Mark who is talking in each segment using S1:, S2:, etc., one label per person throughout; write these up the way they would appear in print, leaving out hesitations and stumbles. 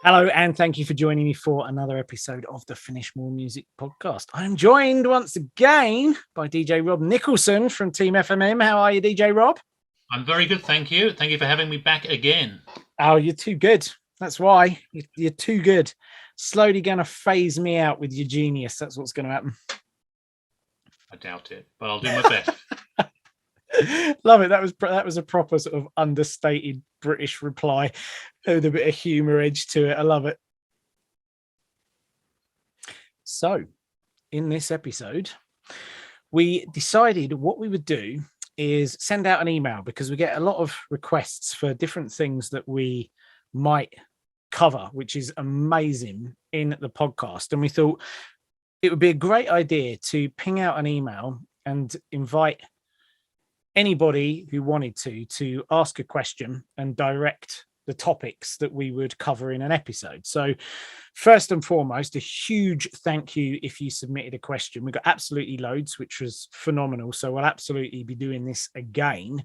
S1: Hello, and thank you for joining me for another episode of the Finish More Music podcast. I'm joined once again by DJ Rob Nicholson from Team FMM. How are you, DJ Rob?
S2: I'm very good, thank you. Thank you for having me back again.
S1: Oh, you're too good. That's why. You're too good. Slowly going to phase me out with your genius. That's what's going to happen.
S2: I doubt it, but I'll do my best.
S1: Love it. That was a proper sort of understated British reply with a bit of humour edge to it. I love it. So, in this episode, we decided what we would do is send out an email because we get a lot of requests for different things that we might cover, which is amazing in the podcast. And we thought it would be a great idea to ping out an email and invite anybody who wanted to ask a question and direct the topics that we would cover in an episode. So first and foremost, a huge thank you if you submitted a question. We got absolutely loads, which was phenomenal. So we'll absolutely be doing this again.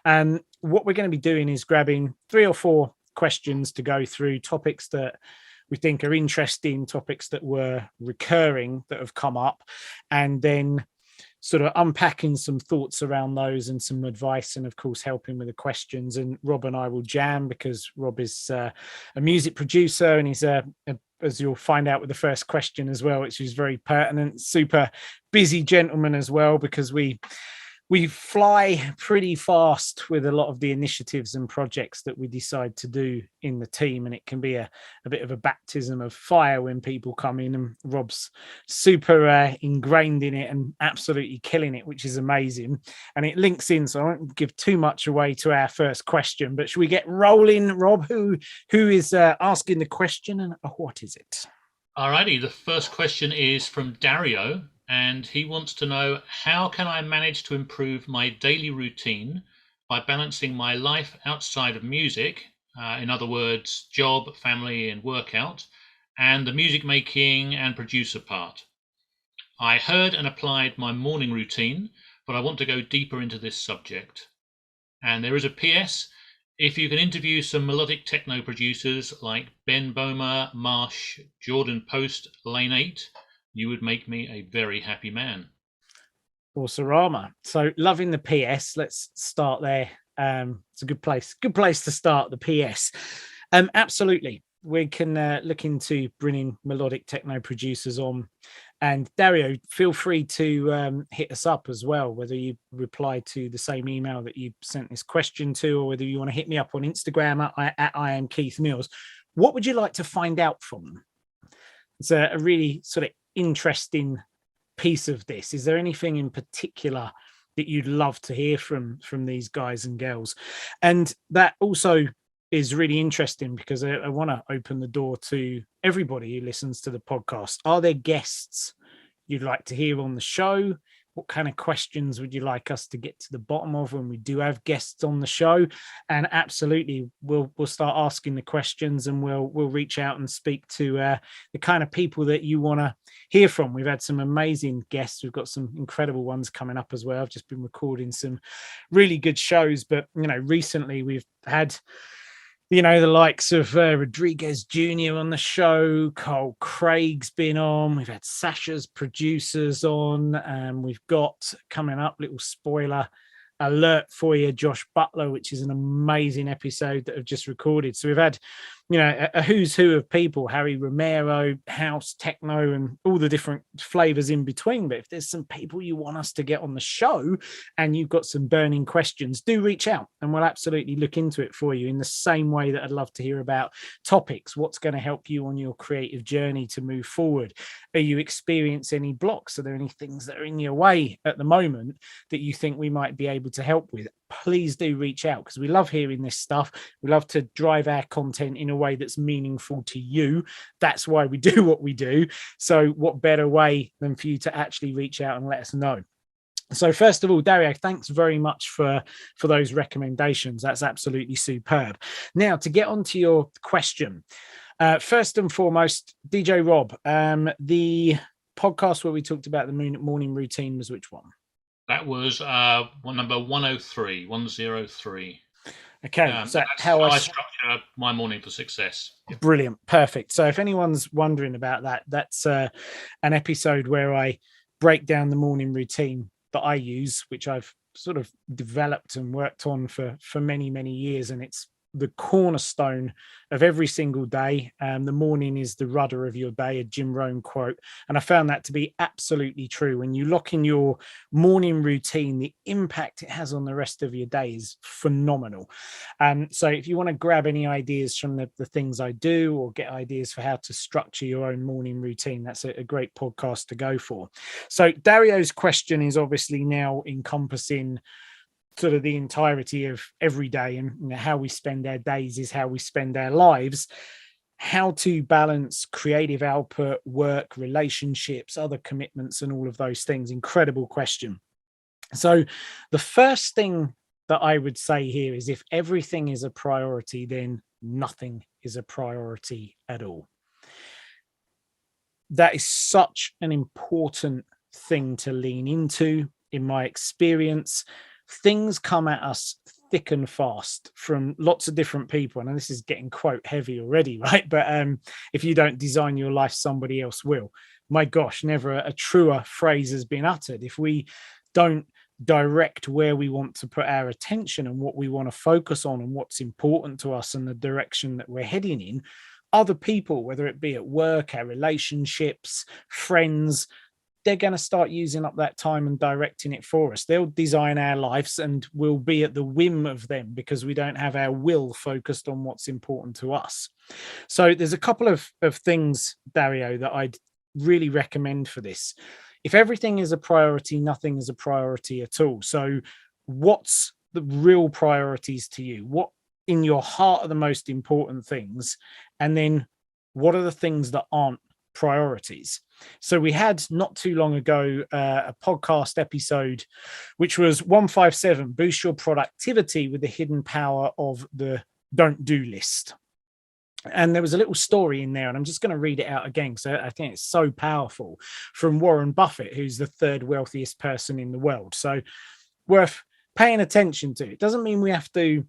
S1: And what we're going to be doing is grabbing 3 or 4 questions to go through, topics that we think are interesting, topics that were recurring that have come up, and then sort of unpacking some thoughts around those and some advice, and of course helping with the questions. And Rob and I will jam because Rob is a music producer, and he's as you'll find out with the first question as well, which is very pertinent, super busy gentleman as well, because we fly pretty fast with a lot of the initiatives and projects that we decide to do in the team. And it can be a bit of a baptism of fire when people come in, and Rob's super ingrained in it and absolutely killing it, which is amazing. And it links in, so I won't give too much away to our first question, but should we get rolling, Rob? Who is asking the question, and what is it?
S2: Alrighty, the first question is from Dario, and he wants to know, how can I manage to improve my daily routine by balancing my life outside of music, in other words, job, family, and workout, and the music making and producer part? I heard and applied my morning routine, but I want to go deeper into this subject. And there is a PS. If you can interview some melodic techno producers like Ben Boma, Marsh, Jordan Post, Lane 8, you would make me a very happy man.
S1: Awesome. So loving the PS. Let's start there. It's a good place to start, the PS. Absolutely. We can look into bringing melodic techno producers on. And Dario, feel free to hit us up as well, whether you reply to the same email that you sent this question to, or whether you want to hit me up on Instagram at I am Keith Mills. What would you like to find out from them? It's a really sort of interesting piece of this. Is there anything in particular that you'd love to hear from these guys and girls? And that also is really interesting because I want to open the door to everybody who listens to the podcast. Are there guests you'd like to hear on the show? What kind of questions would you like us to get to the bottom of when we do have guests on the show? And absolutely, we'll start asking the questions, and we'll reach out and speak to the kind of people that you want to hear from. We've had some amazing guests. We've got some incredible ones coming up as well. I've just been recording some really good shows, but recently we've had the likes of Rodriguez Jr. on the show. Carl Craig's been on. We've had Sasha's producers on. We've got coming up, little spoiler alert for you, Josh Butler, which is an amazing episode that I've just recorded. So we've had, a who's who of people, Harry Romero, house, techno, and all the different flavors in between. But if there's some people you want us to get on the show and you've got some burning questions, do reach out and we'll absolutely look into it for you, in the same way that I'd love to hear about topics. What's going to help you on your creative journey to move forward? Are you experiencing any blocks? Are there any things that are in your way at the moment that you think we might be able to help with? Please do reach out, because we love hearing this stuff. We love to drive our content in a way that's meaningful to you. That's why we do what we do. So what better way than for you to actually reach out and let us know? So first of all, Dario, thanks very much for those recommendations. That's absolutely superb. Now, to get onto your question, first and foremost, DJ Rob, the podcast where we talked about the morning routine was which one?
S2: That was number 103.
S1: Okay, so
S2: That's
S1: how
S2: how
S1: I
S2: I structure my morning for success.
S1: brilliant, perfect. So if anyone's wondering about that, that's an episode where I break down the morning routine that I use, which I've sort of developed and worked on for many years, and it's the cornerstone of every single day. The morning is the rudder of your day, a Jim Rohn quote, and I found that to be absolutely true. When you lock in your morning routine, the impact it has on the rest of your day is phenomenal. So if you want to grab any ideas from the things I do, or get ideas for how to structure your own morning routine, that's a great podcast to go for. So Dario's question is obviously now encompassing sort of the entirety of every day, and how we spend our days is how we spend our lives. How to balance creative output, work, relationships, other commitments, and all of those things. Incredible question. So the first thing that I would say here is, if everything is a priority, then nothing is a priority at all. That is such an important thing to lean into. In my experience, things come at us thick and fast from lots of different people. And this is getting quote heavy already, right? But if you don't design your life, somebody else will. My gosh, never a truer phrase has been uttered. If we don't direct where we want to put our attention and what we want to focus on and what's important to us and the direction that we're heading in, other people, whether it be at work, our relationships, friends, they're going to start using up that time and directing it for us. They'll design our lives and we'll be at the whim of them because we don't have our will focused on what's important to us. So there's a couple of things, Dario, that I'd really recommend for this. If everything is a priority, nothing is a priority at all. So what's the real priorities to you? What in your heart are the most important things? And then what are the things that aren't priorities? So we had not too long ago a podcast episode, which was 157, boost your productivity with the hidden power of the don't do list. And there was a little story in there, and I'm just going to read it out again because I think it's so powerful, from Warren Buffett, who's the third wealthiest person in the world. So worth paying attention to. It doesn't mean we have to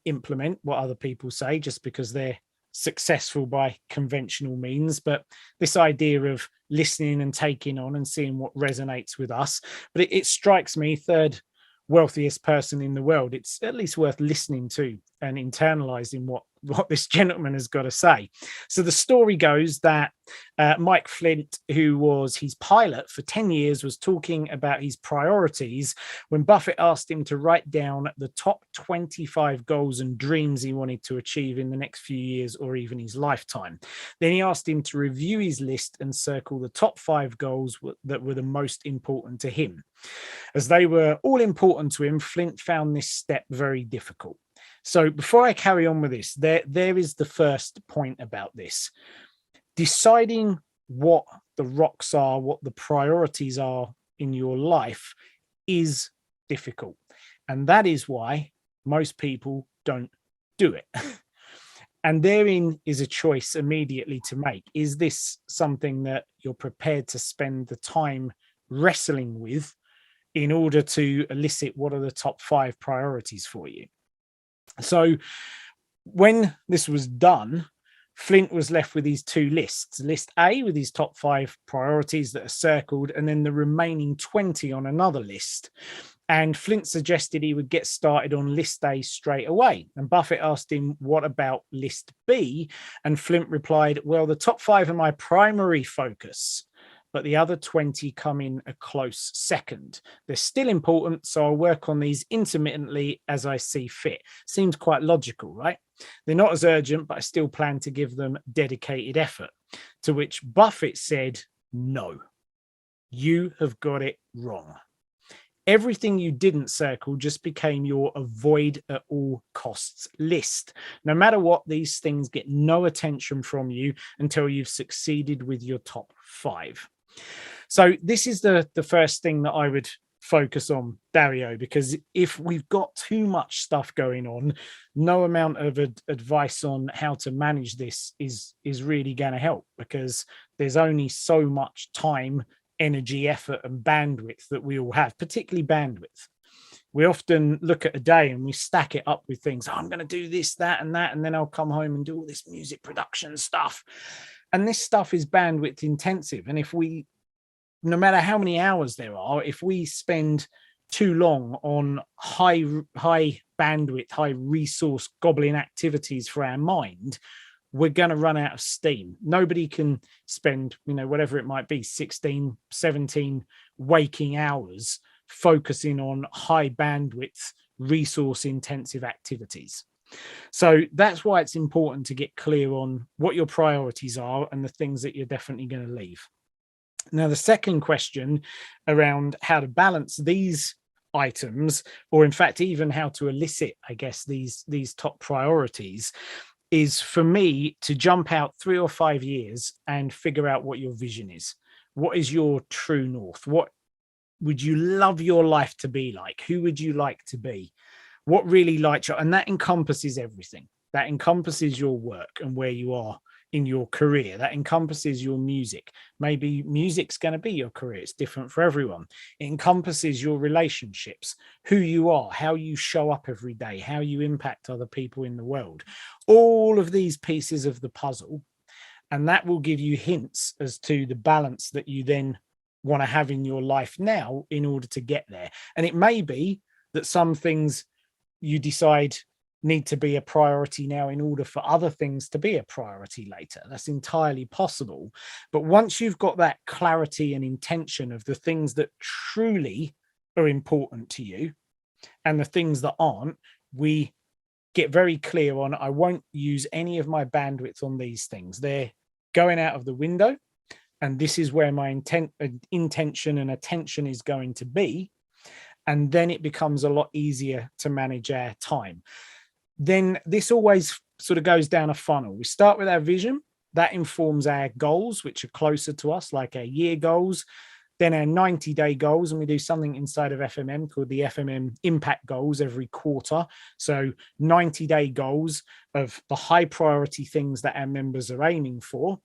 S1: implement what other people say just because they're successful by conventional means, but this idea of listening and taking on and seeing what resonates with us. But it strikes me, third wealthiest person in the world, it's at least worth listening to and internalizing what this gentleman has got to say. So the story goes that Mike Flint, who was his pilot for 10 years, was talking about his priorities when Buffett asked him to write down the top 25 goals and dreams he wanted to achieve in the next few years or even his lifetime. Then he asked him to review his list and circle the top 5 goals that were the most important to him. As they were all important to him, Flint found this step very difficult. So before I carry on with this, there is the first point about this. Deciding what the rocks are, what the priorities are in your life is difficult. And that is why most people don't do it. And therein is a choice immediately to make. Is this something that you're prepared to spend the time wrestling with in order to elicit what are the top 5 priorities for you? So when this was done, Flint was left with these 2 lists. List A with his top 5 priorities that are circled, and then the remaining 20 on another list. And Flint suggested he would get started on list A straight away. And Buffett asked him, what about list B? And Flint replied, well, the top 5 are my primary focus, but the other 20 come in a close second. They're still important, so I'll work on these intermittently as I see fit. Seems quite logical, right? They're not as urgent, but I still plan to give them dedicated effort. To which Buffett said, no, you have got it wrong. Everything you didn't circle just became your avoid at all costs list. No matter what, these things get no attention from you until you've succeeded with your top 5. So this is the first thing that I would focus on, Dario, because if we've got too much stuff going on, no amount of advice on how to manage this is really going to help, because there's only so much time, energy, effort, and bandwidth that we all have, particularly bandwidth. we often look at a day and we stack it up with things. Oh, I'm going to do this, that, and that. And then I'll come home and do all this music production stuff. And this stuff is bandwidth intensive. And if we, no matter how many hours there are, if we spend too long on high bandwidth, high resource gobbling activities for our mind, we're going to run out of steam. Nobody can spend, whatever it might be, 16, 17 waking hours focusing on high bandwidth, resource intensive activities. So that's why it's important to get clear on what your priorities are and the things that you're definitely going to leave. Now, the second question around how to balance these items, or in fact, even how to elicit, I guess, these top priorities, is for me to jump out 3 or 5 years and figure out what your vision is. What is your true north? What would you love your life to be like? Who would you like to be? What really lights you? And that encompasses everything. That encompasses your work and where you are in your career. That encompasses your music. Maybe music's going to be your career. It's different for everyone. It encompasses your relationships, who you are, how you show up every day, how you impact other people in the world. All of these pieces of the puzzle. And that will give you hints as to the balance that you then want to have in your life now in order to get there. And it may be that some things you decide need to be a priority now in order for other things to be a priority later. That's entirely possible. But once you've got that clarity and intention of the things that truly are important to you and the things that aren't, we get very clear on, I won't use any of my bandwidth on these things. They're going out of the window. And this is where my intention and attention is going to be. And then it becomes a lot easier to manage our time. Then this always sort of goes down a funnel. We start with our vision. That informs our goals, which are closer to us, like our year goals. Then our 90-day goals, and we do something inside of FMM called the FMM impact goals every quarter. So 90-day goals of the high priority things that our members are aiming for.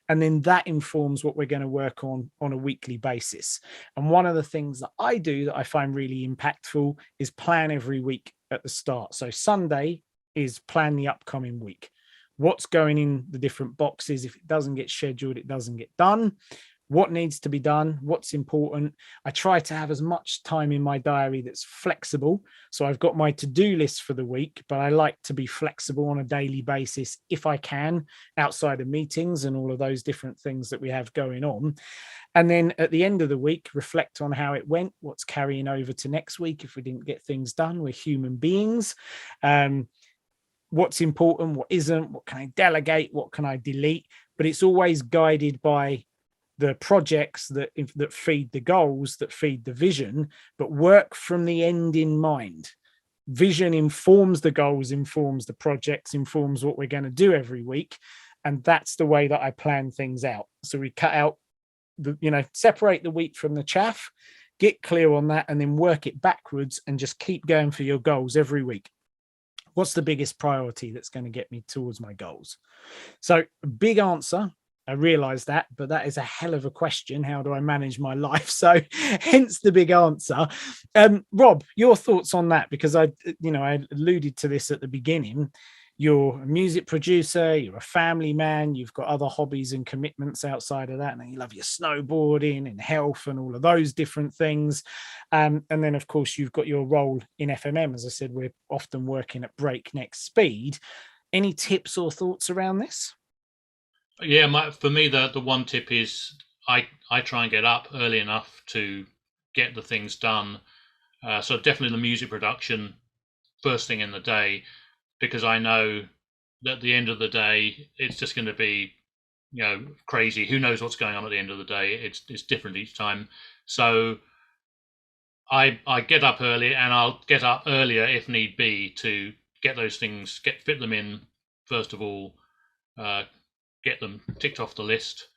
S1: And then that informs what we're going to work on a weekly basis. And one of the things that I do that I find really impactful is plan every week at the start. So Sunday is plan the upcoming week. What's going in the different boxes? If it doesn't get scheduled, it doesn't get done. What needs to be done, what's important. I try to have as much time in my diary that's flexible. So I've got my to-do list for the week, but I like to be flexible on a daily basis if I can, outside of meetings and all of those different things that we have going on. And then at the end of the week, reflect on how it went, what's carrying over to next week. If we didn't get things done, we're human beings. What's important, what isn't, what can I delegate, what can I delete? But it's always guided by the projects that feed the goals, that feed the vision, but work from the end in mind. Vision informs the goals, informs the projects, informs what we're going to do every week. And that's the way that I plan things out. So we cut out separate the wheat from the chaff, get clear on that, and then work it backwards and just keep going for your goals every week. What's the biggest priority that's going to get me towards my goals? So big answer. I realize that, but that is a hell of a question. How do I manage my life? So hence the big answer. Rob, your thoughts on that? Because I alluded to this at the beginning. You're a music producer, you're a family man, you've got other hobbies and commitments outside of that. And you love your snowboarding and health and all of those different things. And then, of course, you've got your role in FMM. As I said, we're often working at breakneck speed. Any tips or thoughts around this?
S2: Yeah, for me, the one tip is I try and get up early enough to get the things done. So definitely the music production first thing in the day, because I know that at the end of the day, it's just going to be, crazy. Who knows what's going on at the end of the day? It's different each time. So I get up early, and I'll get up earlier if need be to get those things, fit them in first of all. Get them ticked off the list,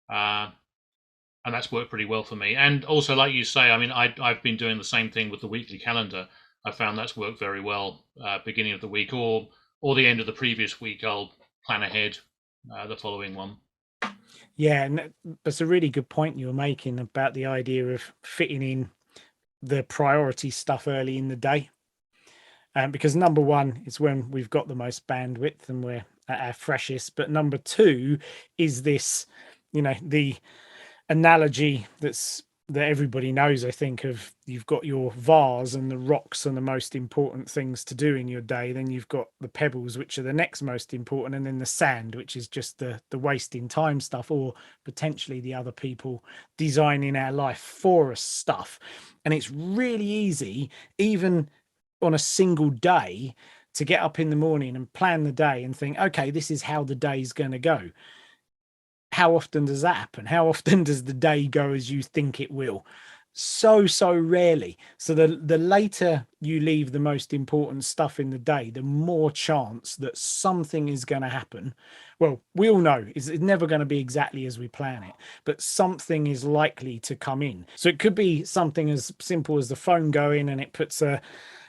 S2: and that's worked pretty well for me. And also, like you say, I mean, I've been doing the same thing with the weekly calendar. I found that's worked very well. Beginning of the week or the end of the previous week, I'll plan ahead the following one.
S1: Yeah, and that's a really good point you were making about the idea of fitting in the priority stuff early in the day. Because number one is when we've got the most bandwidth and we're at our freshest. But number two is this, the analogy that everybody knows, I think, of you've got your vase and the rocks and the most important things to do in your day. Then you've got the pebbles, which are the next most important, and then the sand, which is just the wasting time stuff, or potentially the other people designing our life for us stuff. And it's really easy, even on a single day, to get up in the morning and plan the day and think, okay, this is how the day's going to go. How often does that happen? How often does the day go as you think it will? So rarely. So the later you leave the most important stuff in the day, the more chance that something is going to happen. Well, we all know it's never going to be exactly as we plan it, but something is likely to come in. So it could be something as simple as the phone going and it puts a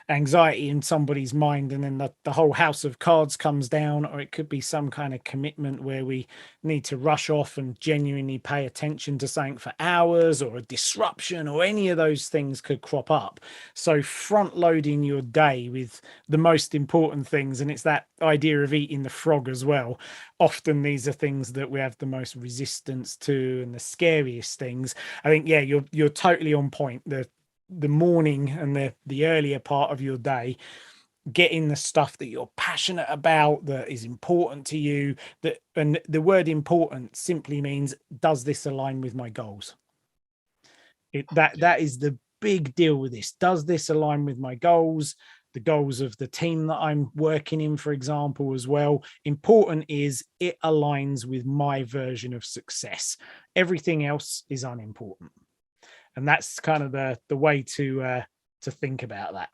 S1: anxiety in somebody's mind, and then the whole house of cards comes down, or it could be some kind of commitment where we need to rush off and genuinely pay attention to something for hours, or a disruption, or any of those things could crop up. So front loading your day with the most important things, and it's that idea of eating the frog as well. Often these are things that we have the most resistance to and the scariest things. I think, yeah, you're totally on point. The morning and the earlier part of your day, getting the stuff that you're passionate about, that is important to you, and the word important simply means, does this align with my goals? That is the big deal with this. Does this align with my goals, the goals of the team that I'm working in, for example, as well? Important is it aligns with my version of success. Everything else is unimportant. And that's kind of the way to think about that.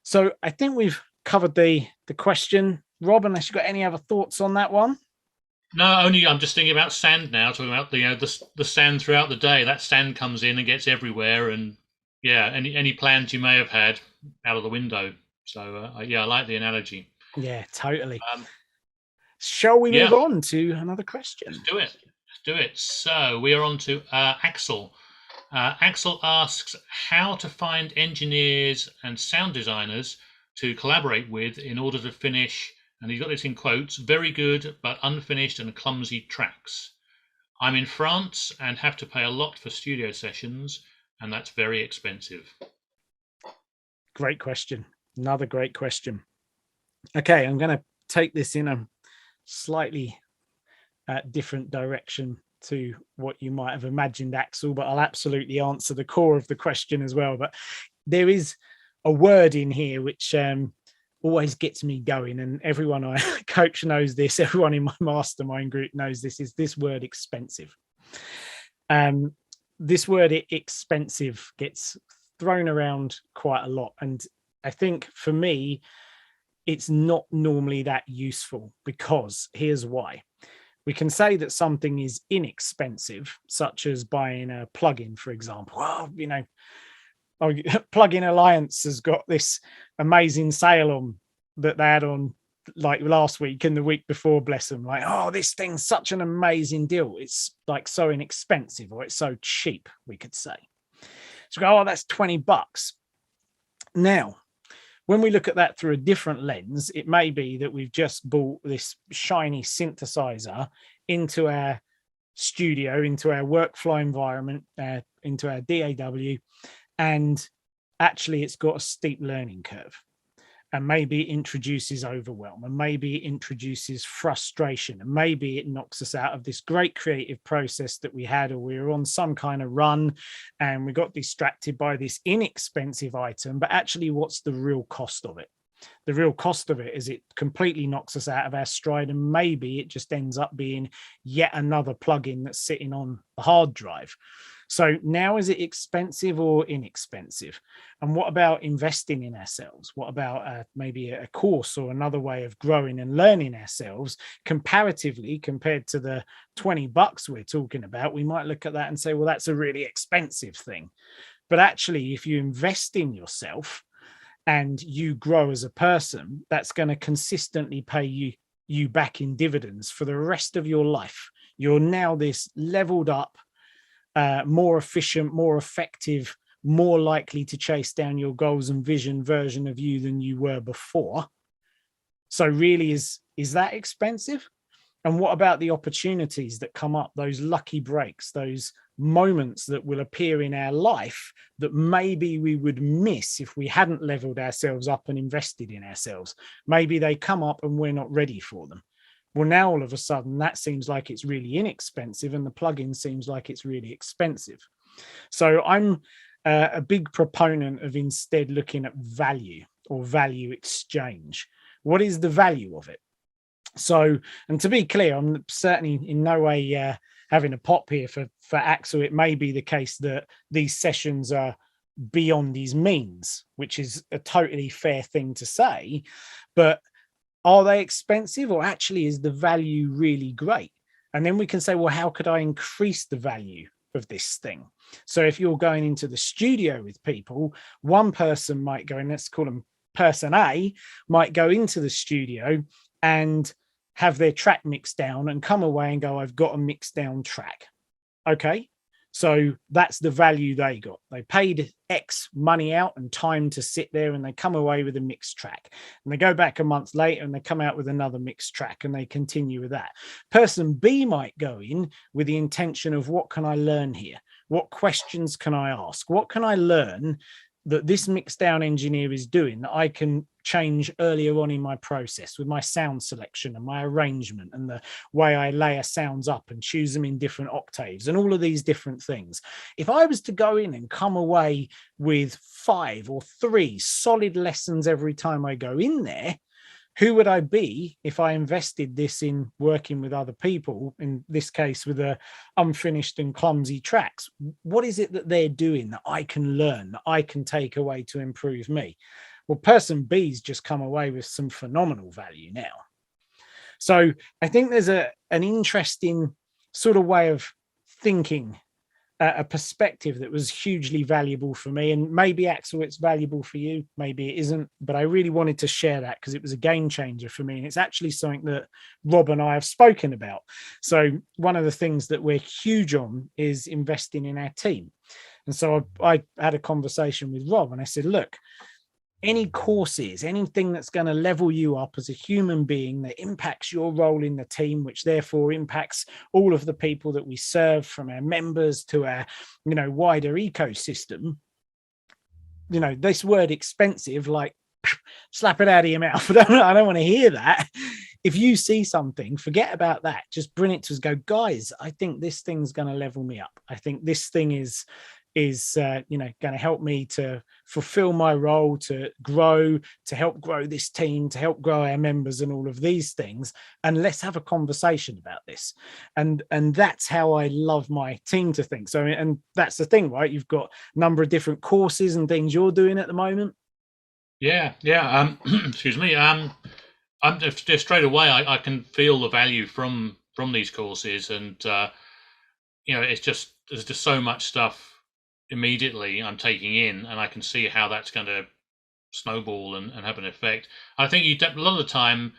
S1: So I think we've covered the question. Rob, unless you've got any other thoughts on that one?
S2: No, only I'm just thinking about sand now, talking about the sand throughout the day. That sand comes in and gets everywhere, and yeah, any plans you may have had out of the window. So yeah, I like the analogy.
S1: Yeah, totally. Shall we move on to another question?
S2: Let's do it. So we are on to Axel. Axel asks how to find engineers and sound designers to collaborate with in order to finish, and he's got this in quotes, very good but unfinished and clumsy tracks. I'm in France and have to pay a lot for studio sessions, and that's very expensive.
S1: Great question. Another great question. Okay, I'm going to take this in a slightly different direction to what you might have imagined, Axel, but I'll absolutely answer the core of the question as well. But there is a word in here which always gets me going, and everyone I coach knows this, everyone in my mastermind group knows this, is this word expensive. This word expensive gets thrown around quite a lot, and I think for me it's not normally that useful, because here's why. We can say that something is inexpensive, such as buying a plugin, for example. Well, Plugin Alliance has got this amazing sale on that they had on like last week and the week before, bless them. Like, oh, this thing's such an amazing deal. It's like so inexpensive, or it's so cheap, we could say. So go, oh, that's $20. Now, when we look at that through a different lens, it may be that we've just bought this shiny synthesizer into our studio, into our workflow environment, into our DAW, and actually it's got a steep learning curve. And maybe it introduces overwhelm, and maybe it introduces frustration, and maybe it knocks us out of this great creative process that we had, or we were on some kind of run and we got distracted by this inexpensive item. But actually, what's the real cost of it? The real cost of it is it completely knocks us out of our stride, and maybe it just ends up being yet another plugin that's sitting on the hard drive. So now, is it expensive or inexpensive? And what about investing in ourselves? What about maybe a course or another way of growing and learning ourselves comparatively compared to the $20 we're talking about? We might look at that and say, well, that's a really expensive thing. But actually, if you invest in yourself and you grow as a person, that's going to consistently pay you back in dividends for the rest of your life. You're now this leveled up, more efficient, more effective more likely to chase down your goals and vision version of you than you were before. So really, is that expensive? And what about the opportunities that come up, those lucky breaks, those moments that will appear in our life that maybe we would miss if we hadn't leveled ourselves up and invested in ourselves? Maybe they come up and we're not ready for them. Well, now all of a sudden that seems like it's really inexpensive and the plugin seems like it's really expensive. So I'm a big proponent of instead looking at value or value exchange. What is the value of it? So, and to be clear, I'm certainly in no way having a pop here for Axel. It may be the case that these sessions are beyond his means, which is a totally fair thing to say. But are they expensive, or actually is the value really great? And then we can say, well, how could I increase the value of this thing? So if you're going into the studio with people, one person might go, and let's call them person A, might go into the studio and have their track mixed down and come away and go, I've got a mixed down track. Okay. So that's the value they got. They paid X money out and time to sit there, and they come away with a mixed track. And they go back a month later and they come out with another mixed track, and they continue with that. Person B might go in with the intention of, what can I learn here? What questions can I ask? What can I learn that this mixed down engineer is doing that I can change earlier on in my process with my sound selection and my arrangement and the way I layer sounds up and choose them in different octaves and all of these different things? If I was to go in and come away with 5 or 3 solid lessons every time I go in there, who would I be if I invested this in working with other people, in this case with the unfinished and clumsy tracks? What is it that they're doing that I can learn, that I can take away to improve me? Well, person B's just come away with some phenomenal value now. So I think there's an interesting sort of way of thinking, a perspective that was hugely valuable for me. And maybe, Axel, it's valuable for you, maybe it isn't, but I really wanted to share that because it was a game changer for me. And it's actually something that Rob and I have spoken about. So one of the things that we're huge on is investing in our team. And so I had a conversation with Rob and I said, look, any courses, anything that's going to level you up as a human being that impacts your role in the team, which therefore impacts all of the people that we serve, from our members to our, wider ecosystem. This word expensive, like, slap it out of your mouth. I don't want to hear that. If you see something, forget about that. Just bring it to us. Go, guys, I think this thing's going to level me up. I think this thing is going to help me to fulfill my role, to grow, to help grow this team, to help grow our members and all of these things. And let's have a conversation about this. And that's how I love my team to think. So, and that's the thing, right? You've got a number of different courses and things you're doing at the moment.
S2: Yeah. Excuse me. I'm just straight away, I can feel the value from these courses, and it's just, there's just so much stuff immediately I'm taking in, and I can see how that's going to snowball and have an effect. I think a lot of the time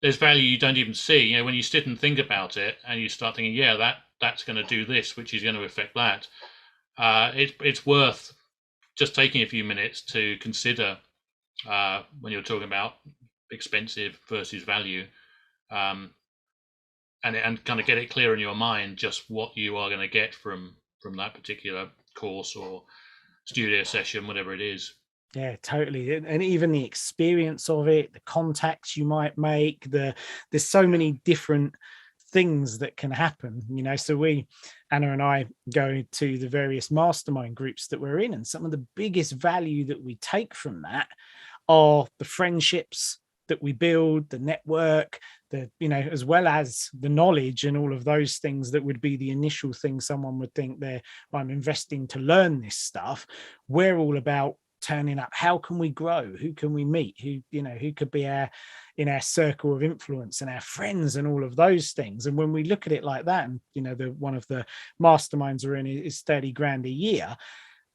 S2: there's value you don't even see. When you sit and think about it and you start thinking, yeah, that's going to do this, which is going to affect that. It's worth just taking a few minutes to consider when you're talking about expensive versus value, and kind of get it clear in your mind just what you are going to get from that particular course or studio session, whatever it is.
S1: Yeah, totally. And even the experience of it, the contacts you might make, there's so many different things that can happen, so Anna and I go to the various mastermind groups that we're in, and some of the biggest value that we take from that are the friendships that we build, the network, as well as the knowledge and all of those things that would be the initial thing someone would think I'm investing to learn this stuff. We're all about turning up. How can we grow? Who can we meet? Who could be in our circle of influence and our friends and all of those things. And when we look at it like that, and one of the masterminds we're in is 30 grand a year,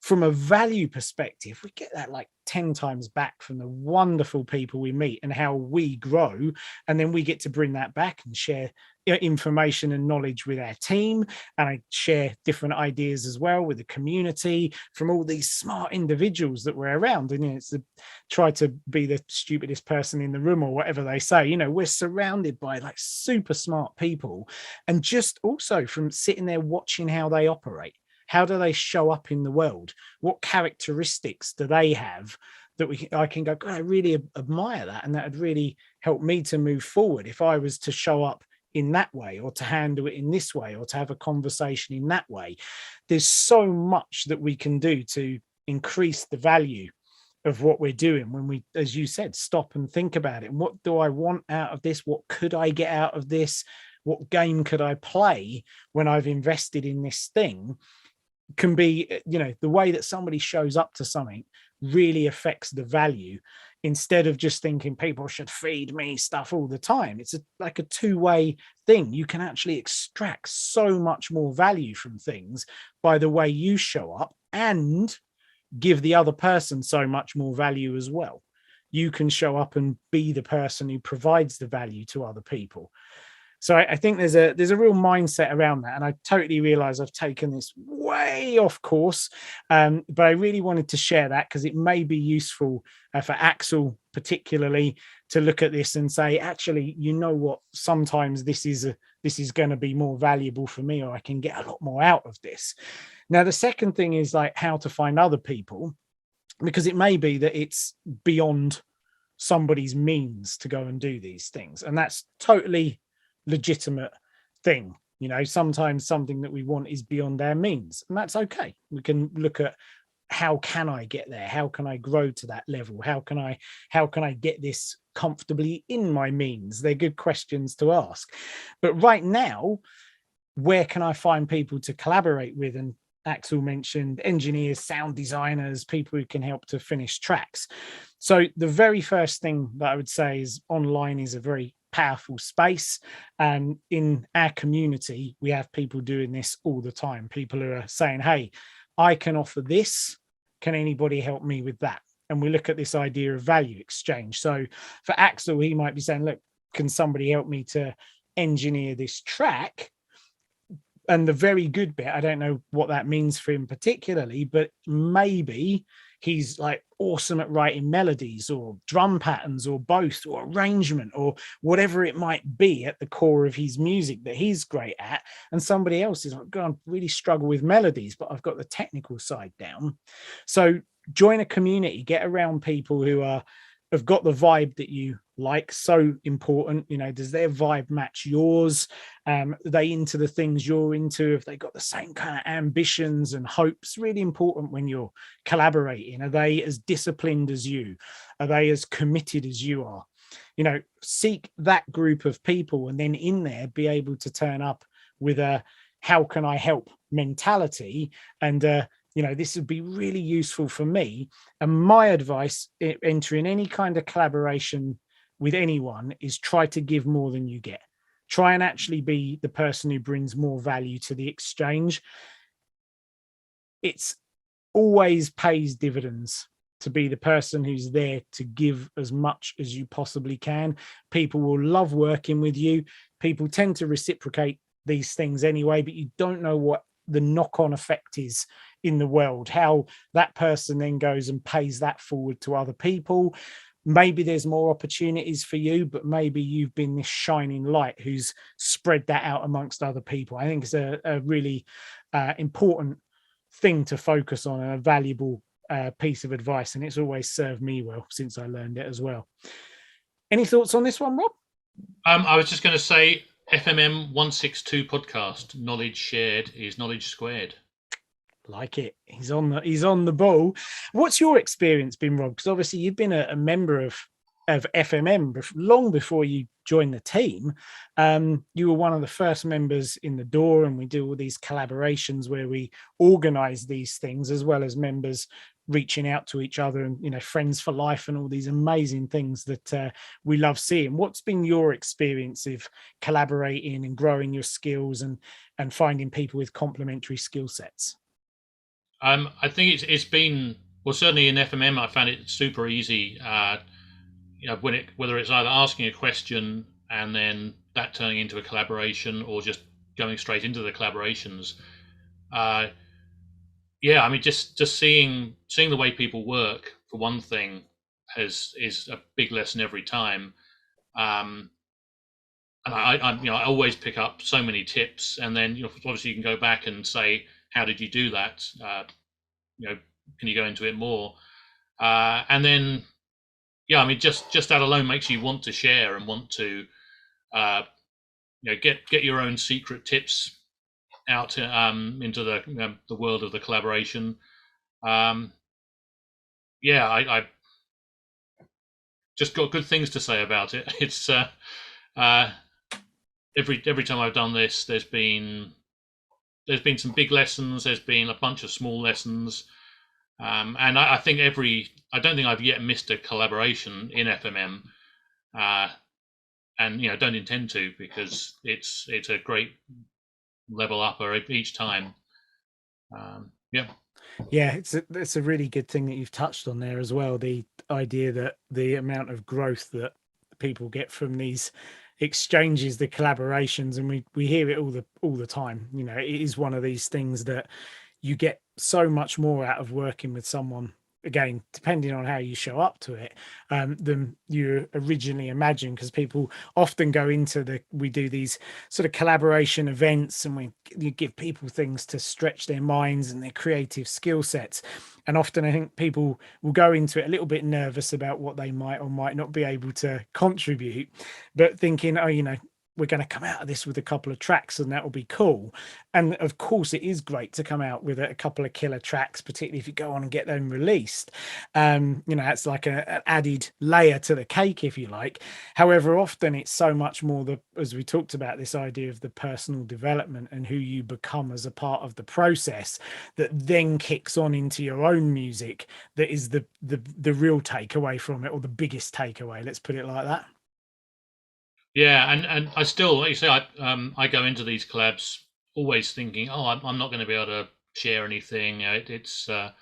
S1: from a value perspective, we get that like 10 times back from the wonderful people we meet and how we grow. And then we get to bring that back and share information and knowledge with our team. And I share different ideas as well with the community from all these smart individuals that we're around. And it's try to be the stupidest person in the room or whatever they say. We're surrounded by like super smart people. And just also from sitting there watching how they operate. How do they show up in the world? What characteristics do they have that I can go, God, I really admire that. And that would really help me to move forward if I was to show up in that way, or to handle it in this way, or to have a conversation in that way. There's so much that we can do to increase the value of what we're doing when we, as you said, stop and think about it. And what do I want out of this? What could I get out of this? What game could I play when I've invested in this thing? Can be, the way that somebody shows up to something really affects the value, instead of just thinking people should feed me stuff all the time. It's like a two-way thing. You can actually extract so much more value from things by the way you show up, and give the other person so much more value as well. You can show up and be the person who provides the value to other people. So I think there's a real mindset around that. And I totally realize I've taken this way off course, but I really wanted to share that because it may be useful for Axel particularly to look at this and say, actually, what, sometimes this is going to be more valuable for me, or I can get a lot more out of this. Now, the second thing is like how to find other people, because it may be that it's beyond somebody's means to go and do these things. And that's totally legitimate thing. Sometimes something that we want is beyond our means, and that's okay. We can look at, how can I get there? How can I grow to that level? How can I get this comfortably in my means? They're good questions to ask. But right now, where can I find people to collaborate with? And Axel mentioned engineers, sound designers, people who can help to finish tracks. So the very first thing that I would say is online is a very powerful space. And in our community, we have people doing this all the time. People who are saying, hey, I can offer this. Can anybody help me with that? And we look at this idea of value exchange. So for Axel, he might be saying, look, can somebody help me to engineer this track? And the very good bit, I don't know what that means for him particularly, but maybe he's like awesome at writing melodies or drum patterns or both, or arrangement or whatever it might be at the core of his music that he's great at. And somebody else is like, God, I really struggle with melodies, but I've got the technical side down. So join a community, get around people who have got the vibe that you like. So important. Does their vibe match yours? Are they into the things you're into? Have they got the same kind of ambitions and hopes? Really important when you're collaborating. Are they as disciplined as you? Are they as committed as you are? Seek that group of people, and then in there be able to turn up with a how can I help mentality. And this would be really useful for me. And my advice entering any kind of collaboration with anyone is try to give more than you get. Try and actually be the person who brings more value to the exchange. It's always pays dividends to be the person who's there to give as much as you possibly can. People will love working with you. People tend to reciprocate these things anyway, but you don't know what the knock-on effect is in the world, how that person then goes and pays that forward to other people. Maybe there's more opportunities for you, but maybe you've been this shining light who's spread that out amongst other people. I think it's a really important thing to focus on, and a valuable piece of advice. And it's always served me well since I learned it as well. Any thoughts on this one, Rob?
S2: I was just going to say, FMM 162 podcast, knowledge shared is knowledge squared.
S1: Like it. He's on the ball. What's your experience been, Rob? Because obviously you've been a member of FMM long before you joined the team. You were one of the first members in the door, and we do all these collaborations where we organize these things, as well as members reaching out to each other, and friends for life and all these amazing things that we love seeing. What's been your experience of collaborating and growing your skills and finding people with complementary skill sets?
S2: I think it's been, well, certainly in FMM I found it super easy. Whether it's either asking a question and then that turning into a collaboration, or just going straight into the collaborations. Uh, yeah, I mean, just seeing the way people work for one thing is a big lesson every time. Um, and I always pick up so many tips, and then obviously you can go back and say, how did you do that? You know, can you go into it more? And then yeah, I mean, just that alone makes you want to share and want to get your own secret tips out into the world of the collaboration. Um, yeah, I just got good things to say about it. It's uh, every time I've done this, there's been some big lessons. There's been a bunch of small lessons, and I think I don't think I've yet missed a collaboration in FMM, and don't intend to, because it's a great level upper each time. Yeah.
S1: Yeah, it's a really good thing that you've touched on there as well. The idea that the amount of growth that people get from these exchanges, the collaborations, and we hear it all the time. It is one of these things that you get so much more out of working with someone, again, depending on how you show up to it, than you originally imagined, because people often go into we do these sort of collaboration events, and you give people things to stretch their minds and their creative skill sets, and often I think people will go into it a little bit nervous about what they might or might not be able to contribute, but thinking, oh, we're going to come out of this with a couple of tracks and that will be cool. And of course it is great to come out with a couple of killer tracks, particularly if you go on and get them released. It's like an added layer to the cake, if you like. However, often it's so much more, as we talked about, this idea of the personal development and who you become as a part of the process, that then kicks on into your own music, that is the real takeaway from it, or the biggest takeaway, let's put it like that.
S2: Yeah, and I still, like you say, I go into these collabs always thinking, oh, I'm not going to be able to share anything. It's I'll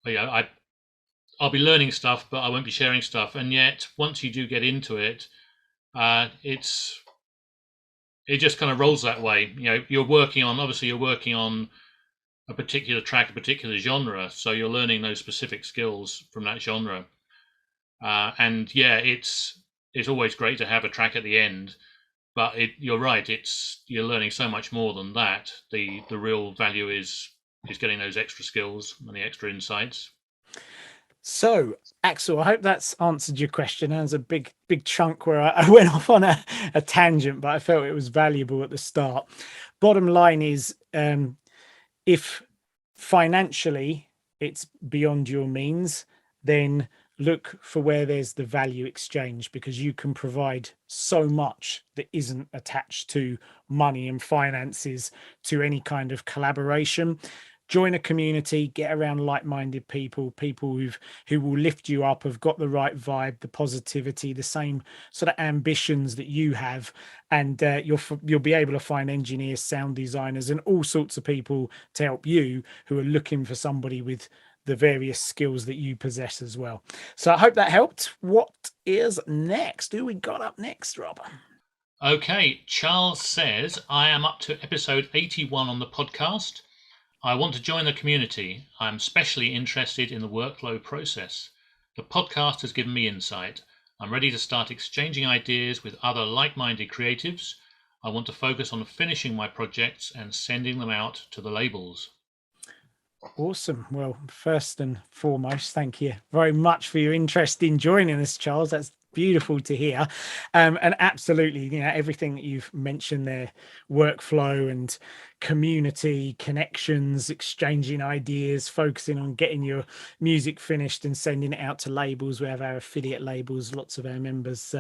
S2: be learning stuff, but I won't be sharing stuff. And yet, once you do get into it, it's it just kind of rolls that way. You're working on, obviously you're working on a particular track, a particular genre, so you're learning those specific skills from that genre. And yeah, it's always great to have a track at the end, but you're right, you're learning so much more than that. The real value is getting those extra skills and the extra insights.
S1: So, Axel, I hope that's answered your question. There's a big chunk where I went off on a tangent, but I felt it was valuable at the start. Bottom line is, if financially it's beyond your means, then look for where there's the value exchange, because you can provide so much that isn't attached to money and finances to any kind of collaboration. Join a community, get around like-minded people, who will lift you up, have got the right vibe, the positivity, the same sort of ambitions that you have, and you'll be able to find engineers, sound designers, and all sorts of people to help you, who are looking for somebody with the various skills that you possess as well. So I hope that helped. What is next? Who we got up next, Rob?
S2: Okay, Charles says, I am up to episode 81 on the podcast. I want to join the community. I'm especially interested in the workflow process. The podcast has given me insight. I'm ready to start exchanging ideas with other like-minded creatives. I want to focus on finishing my projects and sending them out to the labels.
S1: Awesome. Well, first and foremost, thank you very much for your interest in joining us, Charles. That's beautiful to hear. And absolutely, everything that you've mentioned there, workflow and community connections, exchanging ideas, focusing on getting your music finished and sending it out to labels. We have our affiliate labels. Lots of our members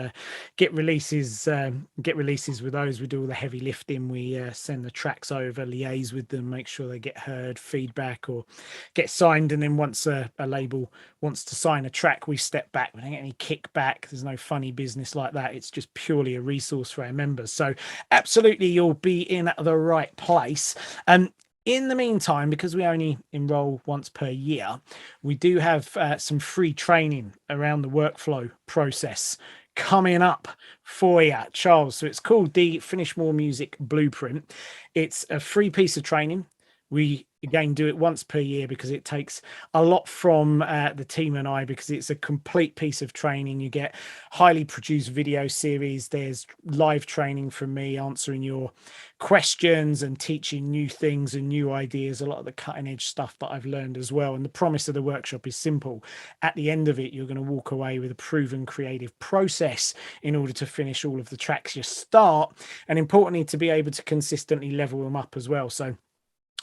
S1: get releases with those. We do all the heavy lifting. We send the tracks over, liaise with them, make sure they get heard, feedback, or get signed. And then once a label wants to sign a track, we step back. We don't get any kickback. There's no funny business like that. It's just purely a resource for our members. So absolutely, you'll be in the right place. In the meantime, because we only enroll once per year, we do have some free training around the workflow process coming up for you, Charles. So it's called the Finish More Music Blueprint. It's a free piece of training. We again do it once per year because it takes a lot from the team and I, because it's a complete piece of training. You get highly produced video series. There's live training from me answering your questions and teaching new things and new ideas, a lot of the cutting edge stuff that I've learned as well. And the promise of the workshop is simple. At the end of it, you're going to walk away with a proven creative process in order to finish all of the tracks you start, and importantly, to be able to consistently level them up as well. So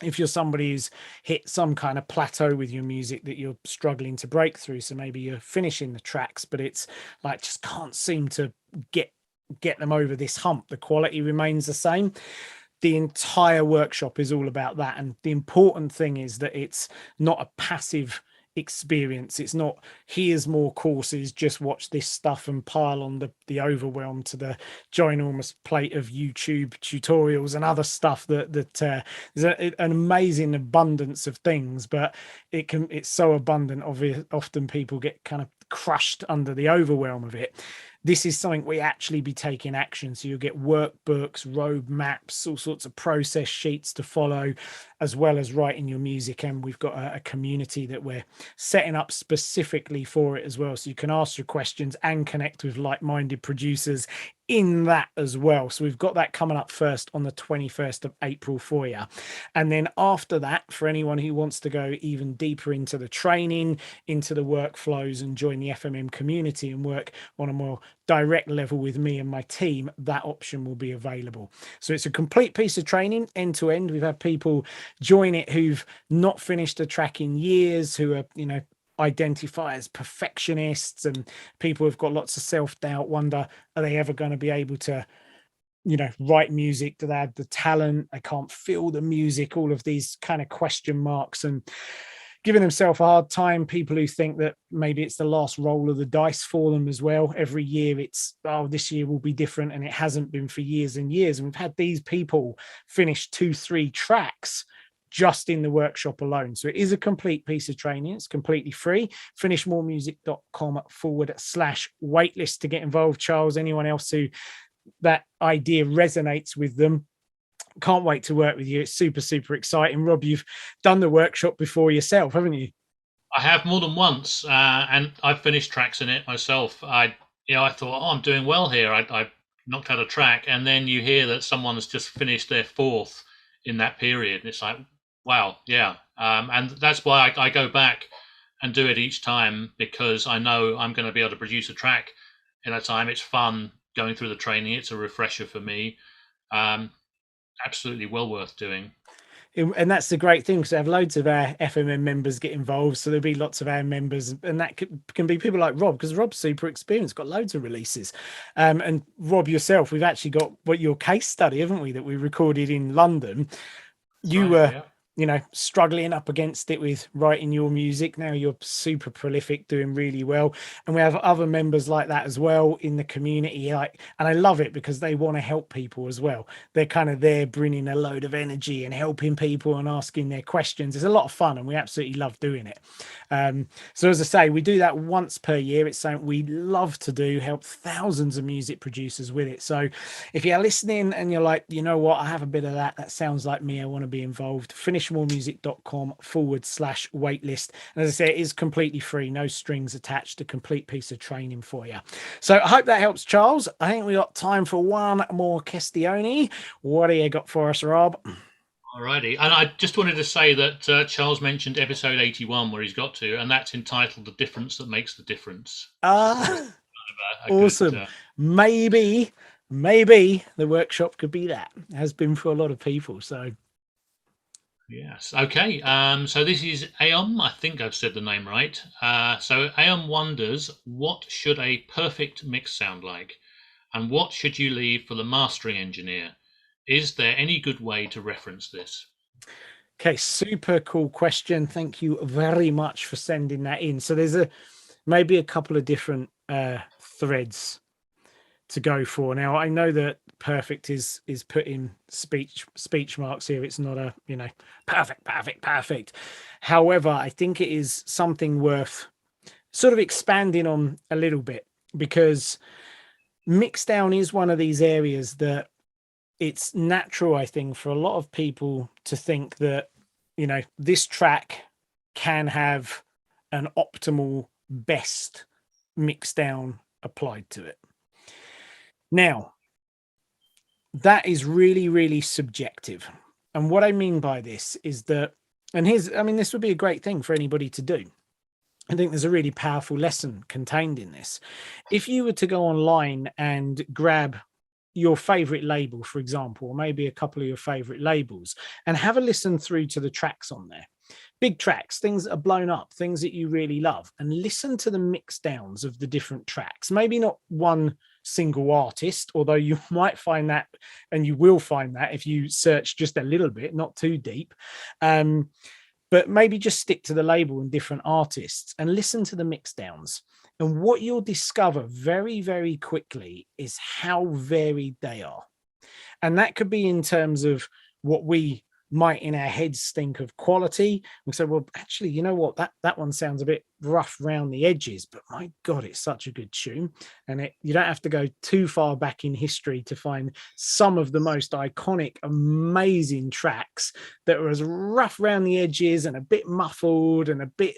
S1: if you're somebody who's hit some kind of plateau with your music that you're struggling to break through, so maybe you're finishing the tracks, but it's like just can't seem to get them over this hump, the quality remains the same. The entire workshop is all about that. And the important thing is that it's not a passive experience. It's not, here's more courses, just watch this stuff and pile on the overwhelm to the ginormous plate of YouTube tutorials and other stuff that there's an amazing abundance of things, but it's so abundant, often people get kind of crushed under the overwhelm of it. This is something we actually be taking action. So you'll get workbooks, roadmaps, all sorts of process sheets to follow, as well as writing your music. And we've got a community that we're setting up specifically for it as well. So you can ask your questions and connect with like-minded producers in that as well. So we've got that coming up first on the 21st of April for you. And then after that, for anyone who wants to go even deeper into the training, into the workflows, and join the FMM community and work on a more direct level with me and my team, that option will be available. So it's a complete piece of training end to end. We've had people join it who've not finished a track in years, who are, identify as perfectionists, and people who've got lots of self-doubt, wonder, are they ever going to be able to write music? Do they have the talent? They can't feel the music, all of these kind of question marks, and giving themselves a hard time. People who think that maybe it's the last roll of the dice for them as well. Every year it's, oh, this year will be different, and it hasn't been for years and years. And we've had these people finish 2-3 tracks just in the workshop alone. So it is a complete piece of training. It's completely free. finishmoremusic.com/waitlist to get involved. Charles, anyone else who that idea resonates with them, can't wait to work with you. It's super, super exciting. Rob, you've done the workshop before yourself, haven't you?
S2: I have more than once, and I've finished tracks in it myself. I thought, oh, I'm doing well here. I knocked out a track, and then you hear that someone has just finished their fourth in that period. And it's like, wow, yeah. And that's why I go back and do it each time, because I know I'm going to be able to produce a track in that time. It's fun going through the training. It's a refresher for me. Absolutely well worth doing.
S1: And that's the great thing, because I have loads of our FMM members get involved, so there'll be lots of our members, and that can be people like Rob, because Rob's super experienced, got loads of releases. And Rob, yourself, we've actually got your case study, haven't we, that we recorded in London. You were struggling up against it with writing your music. Now you're super prolific, doing really well, and we have other members like that as well in the community. And I love it because they want to help people as well. They're kind of there bringing a load of energy and helping people and asking their questions. It's a lot of fun, and we absolutely love doing it. So as I say, we do that once per year. It's something we love to do, help thousands of music producers with it. So if you're listening and you're like, you know what, I have a bit of that sounds like me, I want to be involved, finishmoremusic.com/waitlist. And as I say, it is completely free, no strings attached, a complete piece of training for you. So I hope that helps, Charles. I think we got time for one more Questione. What do you got for us, Rob?
S2: Alrighty, and I just wanted to say that Charles mentioned episode 81 where he's got to, and that's entitled "The Difference That Makes the Difference."
S1: Awesome. Good, maybe the workshop could be that. It has been for a lot of people. So
S2: yes, okay. So this is Aom. I think I've said the name right. So Aom wonders, what should a perfect mix sound like, and what should you leave for the mastering engineer? Is there any good way to reference this?
S1: Okay, super cool question. Thank you very much for sending that in. So there's maybe a couple of different threads to go for. Now I know that perfect is put in speech marks here. It's not a, perfect. However, I think it is something worth sort of expanding on a little bit, because mixdown is one of these areas that it's natural, I think, for a lot of people to think that, this track can have an optimal best mixdown applied to it. Now, that is really, really subjective. And what I mean by this is that, and this would be a great thing for anybody to do. I think there's a really powerful lesson contained in this. If you were to go online and grab your favorite label, for example, or maybe a couple of your favorite labels, and have a listen through to the tracks on there, big tracks, things that are blown up, things that you really love, and listen to the mix downs of the different tracks. Maybe not one single artist, although you might find that, and you will find that if you search just a little bit, not too deep. But maybe just stick to the label and different artists and listen to the mix downs. And what you'll discover very, very quickly is how varied they are. And that could be in terms of what we might in our heads think of quality. We say, well, actually, you know what, that one sounds a bit rough around the edges, but my God, it's such a good tune. And you don't have to go too far back in history to find some of the most iconic, amazing tracks that were as rough around the edges and a bit muffled and a bit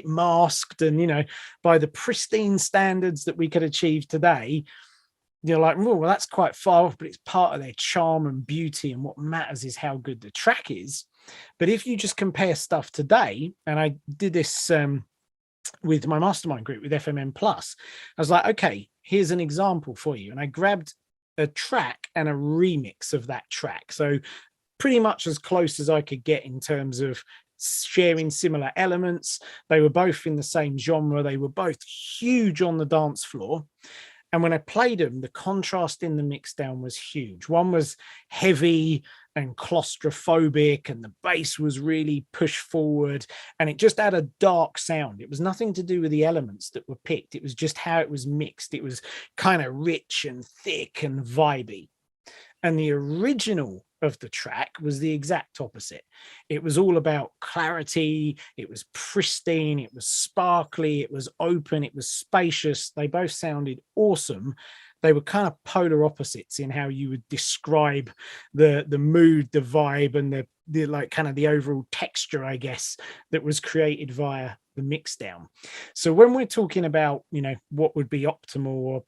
S1: masked, and by the pristine standards that we could achieve today, you're like, well, that's quite far off, but it's part of their charm and beauty. And what matters is how good the track is. But if you just compare stuff today, and I did this with my mastermind group with FMM Plus, I was like, okay, here's an example for you. And I grabbed a track and a remix of that track. So pretty much as close as I could get in terms of sharing similar elements. They were both in the same genre. They were both huge on the dance floor. And when I played them, the contrast in the mixdown was huge. One was heavy and claustrophobic, and the bass was really pushed forward, and it just had a dark sound. It was nothing to do with the elements that were picked. It was just how it was mixed. It was kind of rich and thick and vibey. And the original of the track was the exact opposite. It was all about clarity. It was pristine. It was sparkly. It was open. It was spacious. They both sounded awesome. They were kind of polar opposites in how you would describe the mood, the vibe, and the like kind of the overall texture, I guess, that was created via the mixdown. So when we're talking about, what would be optimal or,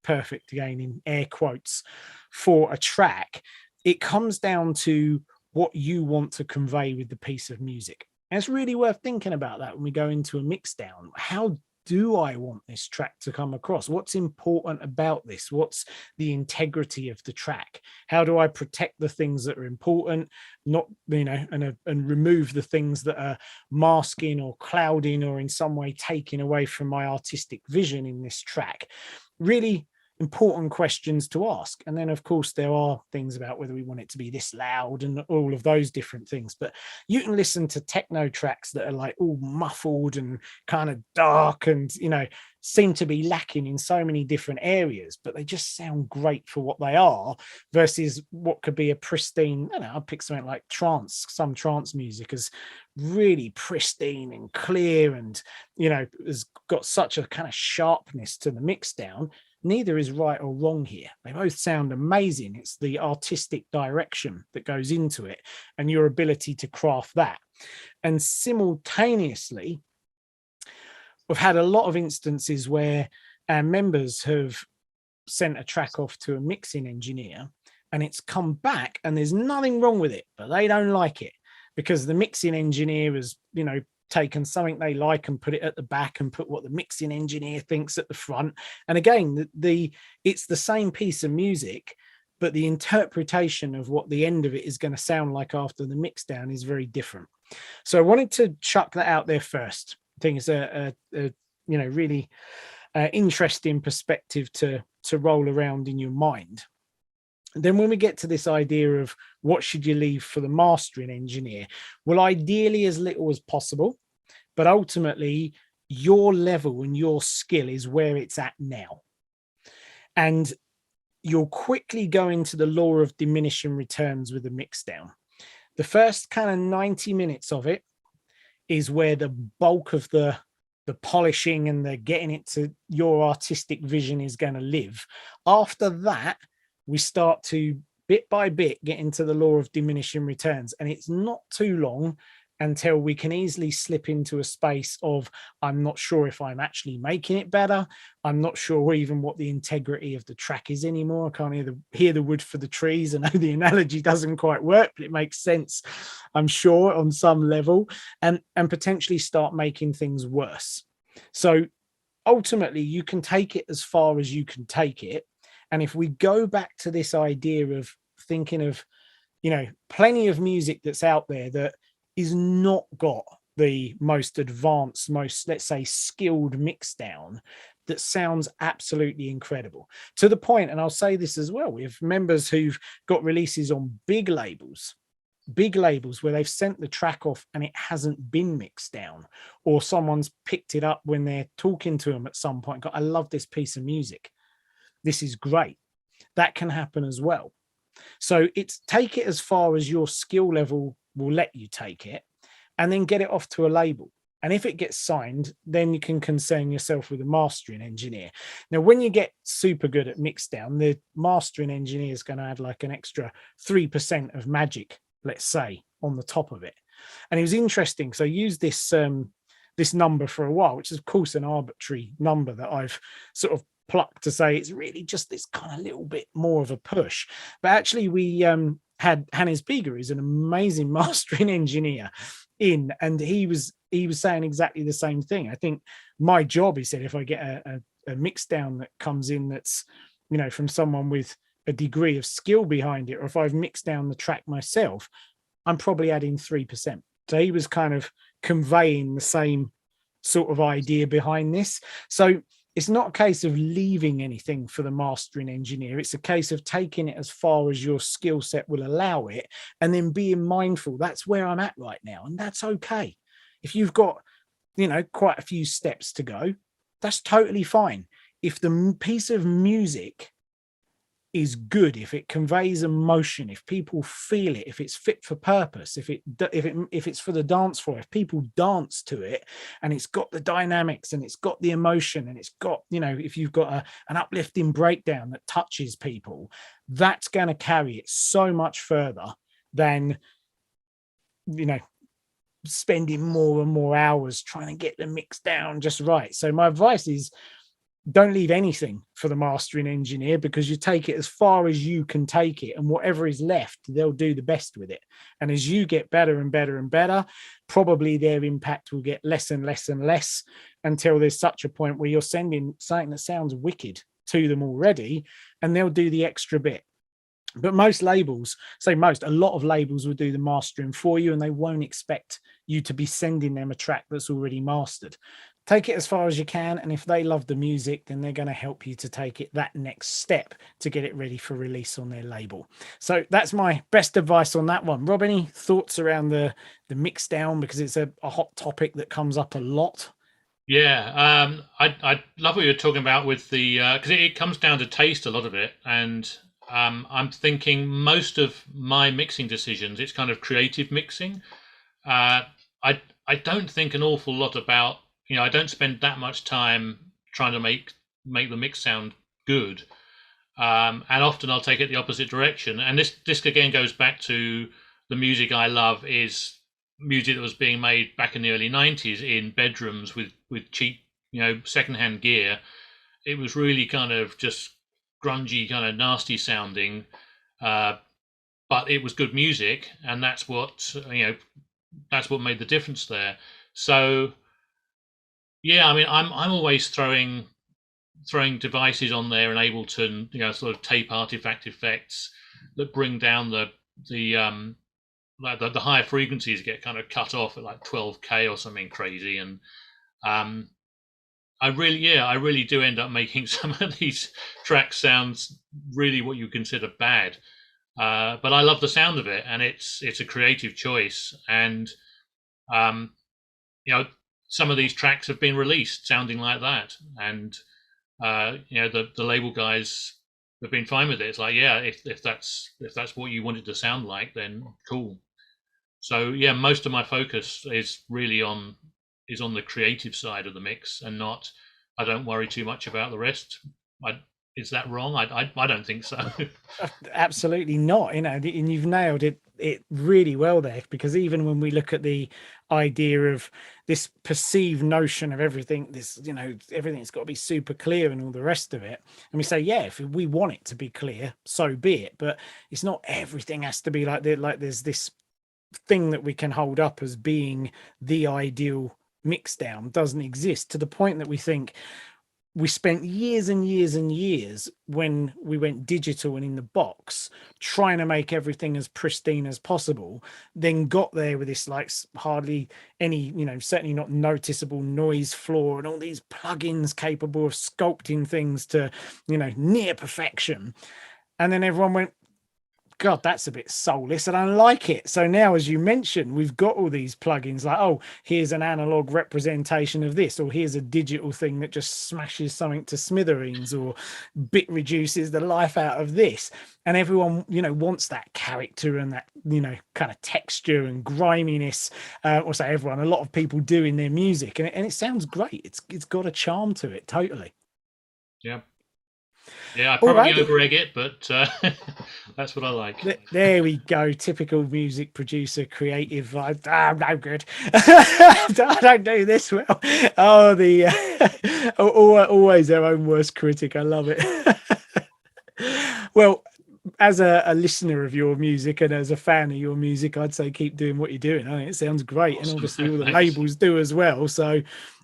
S1: perfect, again in air quotes, for a track, it comes down to what you want to convey with the piece of music. And it's really worth thinking about that when we go into a mixdown. How do I want this track to come across? What's important about this? What's the integrity of the track? How do I protect the things that are important, not, and remove the things that are masking or clouding or in some way taking away from my artistic vision in this track? Really important questions to ask. And then of course there are things about whether we want it to be this loud and all of those different things. But you can listen to techno tracks that are like all muffled and kind of dark and seem to be lacking in so many different areas, but they just sound great for what they are, versus what could be a pristine, I'll pick something like trance. Some trance music is really pristine and clear and has got such a kind of sharpness to the mixdown. Neither is right or wrong here. They both sound amazing. It's the artistic direction that goes into it and your ability to craft that. And simultaneously, we've had a lot of instances where our members have sent a track off to a mixing engineer and it's come back and there's nothing wrong with it, but they don't like it because the mixing engineer has, taken something they like and put it at the back and put what the mixing engineer thinks at the front. And again, it's the same piece of music, but the interpretation of what the end of it is going to sound like after the mix down is very different. So I wanted to chuck that out there first. I think it's a really interesting perspective to roll around in your mind. Then when we get to this idea of what should you leave for the mastering engineer, well, ideally as little as possible, but ultimately your level and your skill is where it's at now. And you'll quickly go into the law of diminishing returns with a mix down. The first kind of 90 minutes of it is where the bulk of the polishing and the getting it to your artistic vision is going to live. After that, we start to bit by bit get into the law of diminishing returns, and it's not too long until we can easily slip into a space of I'm not sure if I'm actually making it better. I'm not sure even what the integrity of the track is anymore. I can't hear the wood for the trees. I know the analogy doesn't quite work, but it makes sense, I'm sure, on some level, and potentially start making things worse. So ultimately, you can take it as far as you can take it. And if we go back to this idea of thinking of, plenty of music that's out there that is not got the most advanced, most, let's say, skilled mix down, that sounds absolutely incredible, to the point, and I'll say this as well, we have members who've got releases on big labels where they've sent the track off and it hasn't been mixed down, or someone's picked it up when they're talking to them at some point, I love this piece of music, this is great. That can happen as well. So it's take it as far as your skill level will let you take it, and then get it off to a label. And if it gets signed, then you can concern yourself with a mastering engineer. Now, when you get super good at mix down, the mastering engineer is going to add like an extra 3% of magic, let's say, on the top of it. And it was interesting. So I used this number for a while, which is of course an arbitrary number that I've sort of plucked to say it's really just this kind of little bit more of a push. But actually, we had Hannes Beger, who's an amazing mastering engineer, in, and he was saying exactly the same thing. I think my job, he said, if I get a mix down that comes in that's, from someone with a degree of skill behind it, or if I've mixed down the track myself, I'm probably adding 3%. So he was kind of conveying the same sort of idea behind this. So it's not a case of leaving anything for the mastering engineer. It's a case of taking it as far as your skill set will allow it, and then being mindful that's where I'm at right now, and that's okay. If you've got, quite a few steps to go, that's totally fine. If the piece of music is good, if it conveys emotion, if people feel it, if it's fit for purpose, if it's for the dance floor, if people dance to it, and it's got the dynamics and it's got the emotion and it's got, if you've got an uplifting breakdown that touches people, that's going to carry it so much further than, spending more and more hours trying to get the mix down just right. So my advice is, don't leave anything for the mastering engineer, because you take it as far as you can take it, and whatever is left, they'll do the best with it. And as you get better and better and better, probably their impact will get less and less and less, until there's such a point where you're sending something that sounds wicked to them already, and they'll do the extra bit. But most labels, a lot of labels will do the mastering for you, and they won't expect you to be sending them a track that's already mastered. Take it as far as you can, and if they love the music, then they're going to help you to take it that next step to get it ready for release on their label. So that's my best advice on that one. Rob, any thoughts around the mix down, because it's a hot topic that comes up a lot?
S2: Yeah, I love what you're talking about with the because it comes down to taste, a lot of it, and I'm thinking most of my mixing decisions, it's kind of creative mixing. I don't think an awful lot about, I don't spend that much time trying to make the mix sound good, and often I'll take it the opposite direction. And this again goes back to the music I love is music that was being made back in the early 90s in bedrooms with cheap, secondhand gear. It was really kind of just grungy, kind of nasty sounding, but it was good music, and that's what made the difference there. So yeah, I mean, I'm always throwing devices on there in Ableton, sort of tape artifact effects that bring down the like the higher frequencies get kind of cut off at like 12K or something crazy, and um, I really do end up making some of these tracks sound really what you consider bad, but I love the sound of it, and it's a creative choice, and um, you know some of these tracks have been released sounding like that, and The label guys have been fine with it. It's like, yeah, if that's what you want it to sound like, then cool. So yeah, most of my focus is really on the creative side of the mix, and not. I don't worry too much about the rest. Is that wrong? I don't think so.
S1: Absolutely not. And you've nailed it really well there, because even when we look at the idea of this perceived notion of everything, this, everything's got to be super clear and all the rest of it, and we say, yeah, if we want it to be clear, so be it, but it's not everything has to be like there's this thing that we can hold up as being the ideal mix down. Doesn't exist, to the point that we think we spent years and years and years when we went digital and in the box trying to make everything as pristine as possible, then got there with this like hardly any, certainly not noticeable noise floor and all these plugins capable of sculpting things to, near perfection. And then everyone went, God, that's a bit soulless. I don't like it. So now, as you mentioned, we've got all these plugins like, oh, here's an analog representation of this, or here's a digital thing that just smashes something to smithereens, or bit reduces the life out of this. And everyone, wants that character and that, kind of texture and griminess. Or say everyone, a lot of people do in their music, and it sounds great. It's got a charm to it, totally.
S2: Yeah. Yeah, I probably over-egg it, but that's what I like.
S1: There we go. Typical music producer, creative vibe. I'm no good. I don't do this well. Oh, always their own worst critic. I love it. Well, as a listener of your music and as a fan of your music, I'd say keep doing what you're doing. I mean, it sounds great. Awesome. And obviously all the labels do as well. So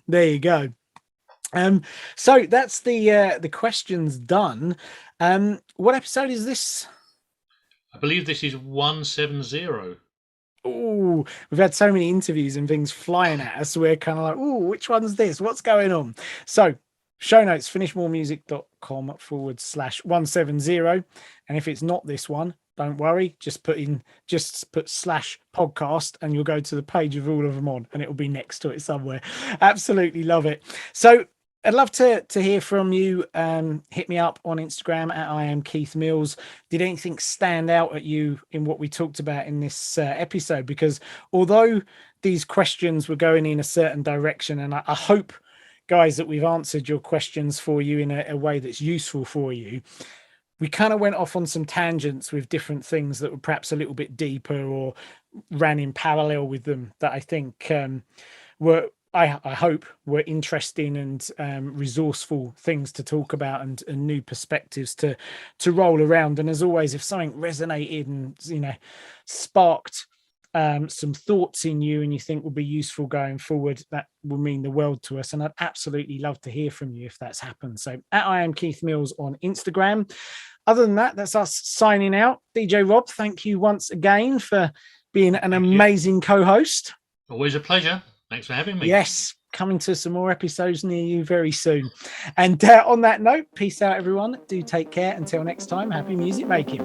S1: there you go. So that's the questions done. What episode is this?
S2: I believe this is 170.
S1: Oh, we've had so many interviews and things flying at us. We're kind of like, oh, which one's this? What's going on? So show notes, finishmoremusic.com/170. And if it's not this one, don't worry, just put /podcast and you'll go to the page of all of them on, and it'll be next to it somewhere. Absolutely love it. So I'd love to hear from you. Hit me up on Instagram at I am Keith Mills. Did anything stand out at you in what we talked about in this episode? Because although these questions were going in a certain direction, and I hope, guys, that we've answered your questions for you in a way that's useful for you, we kind of went off on some tangents with different things that were perhaps a little bit deeper or ran in parallel with them that I think were... I hope were interesting and resourceful things to talk about, and new perspectives to roll around. And as always, if something resonated and sparked some thoughts in you and you think will be useful going forward, that will mean the world to us. And I'd absolutely love to hear from you if that's happened. So at I am Keith Mills on Instagram. Other than that, that's us signing out. DJ Rob, thank you once again for being an amazing co-host.
S2: Always a pleasure. Thanks for having me.
S1: Yes, coming to some more episodes near you very soon. And on that note, peace out, everyone. Do take care. Until next time, happy music making.